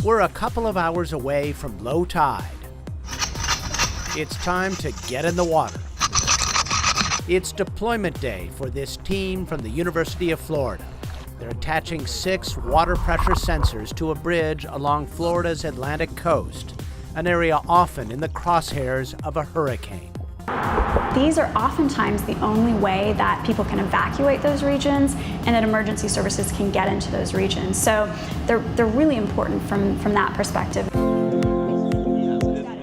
We're a couple of hours away from low tide. It's time to get in the water. It's deployment day for this team from the University of Florida. They're attaching 6 water pressure sensors to a bridge along Florida's Atlantic coast, an area often in the crosshairs of a hurricane. These are oftentimes the only way that people can evacuate those regions and that emergency services can get into those regions. So they're really important from that perspective.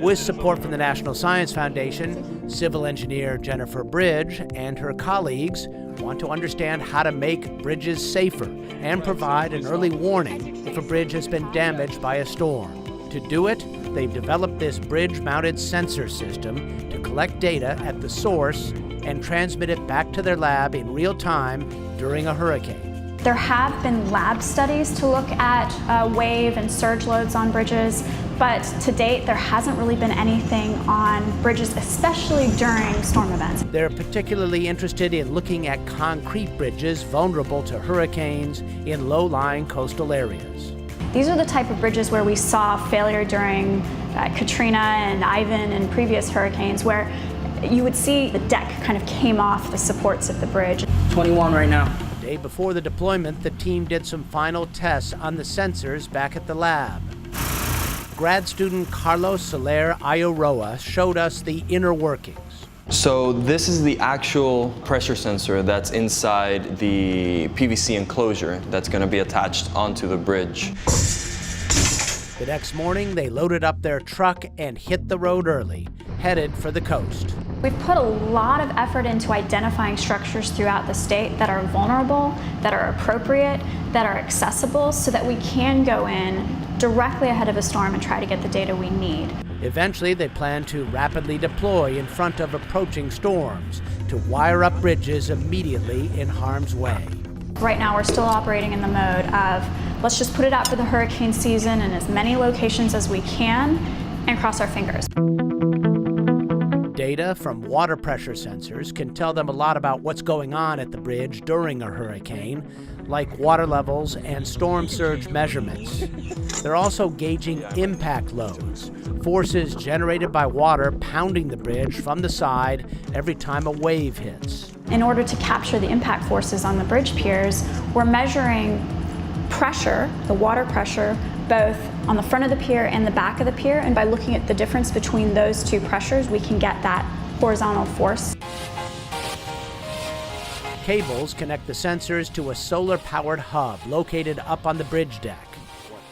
With support from the National Science Foundation, civil engineer Jennifer Bridge and her colleagues want to understand how to make bridges safer and provide an early warning if a bridge has been damaged by a storm. To do it, they've developed this bridge-mounted sensor system to collect data at the source and transmit it back to their lab in real time during a hurricane. There have been lab studies to look at wave and surge loads on bridges, but to date there hasn't really been anything on bridges, especially during storm events. They're particularly interested in looking at concrete bridges vulnerable to hurricanes in low-lying coastal areas. These are the type of bridges where we saw failure during Katrina and Ivan and previous hurricanes, where you would see the deck kind of came off the supports of the bridge. 21 right now. The day before the deployment, the team did some final tests on the sensors back at the lab. Grad student Carlos Soler Ayoroa showed us the inner workings. So this is the actual pressure sensor that's inside the PVC enclosure that's going to be attached onto the bridge. The next morning, they loaded up their truck and hit the road early, headed for the coast. We've put a lot of effort into identifying structures throughout the state that are vulnerable, that are appropriate, that are accessible, so that we can go in directly ahead of a storm and try to get the data we need. Eventually, they plan to rapidly deploy in front of approaching storms to wire up bridges immediately in harm's way. Right now, we're still operating in the mode of let's just put it out for the hurricane season in as many locations as we can and cross our fingers. Data from water pressure sensors can tell them a lot about what's going on at the bridge during a hurricane, like water levels and storm surge measurements. They're also gauging impact loads, forces generated by water pounding the bridge from the side every time a wave hits. In order to capture the impact forces on the bridge piers, we're measuring pressure, the water pressure, both on the front of the pier and the back of the pier, and by looking at the difference between those two pressures, we can get that horizontal force. Cables connect the sensors to a solar-powered hub located up on the bridge deck.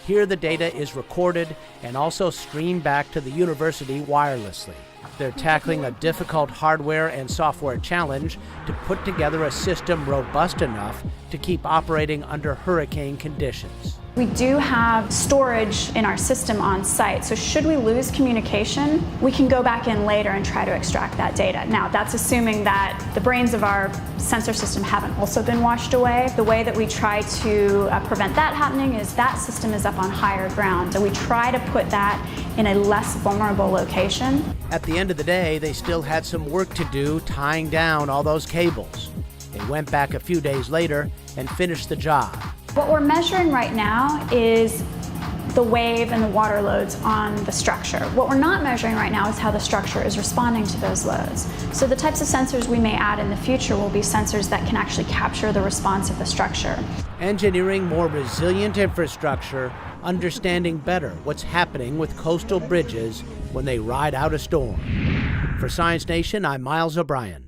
Here the data is recorded and also streamed back to the university wirelessly. They're tackling a difficult hardware and software challenge to put together a system robust enough to keep operating under hurricane conditions. We do have storage in our system on site, so should we lose communication, we can go back in later and try to extract that data. Now, that's assuming that the brains of our sensor system haven't also been washed away. The way that we try to prevent that happening is that system is up on higher ground, so we try to put that in a less vulnerable location. At the end of the day, they still had some work to do tying down all those cables. They went back a few days later and finished the job. What we're measuring right now is the wave and the water loads on the structure. What we're not measuring right now is how the structure is responding to those loads. So the types of sensors we may add in the future will be sensors that can actually capture the response of the structure. Engineering more resilient infrastructure, understanding better what's happening with coastal bridges when they ride out a storm. For Science Nation, I'm Miles O'Brien.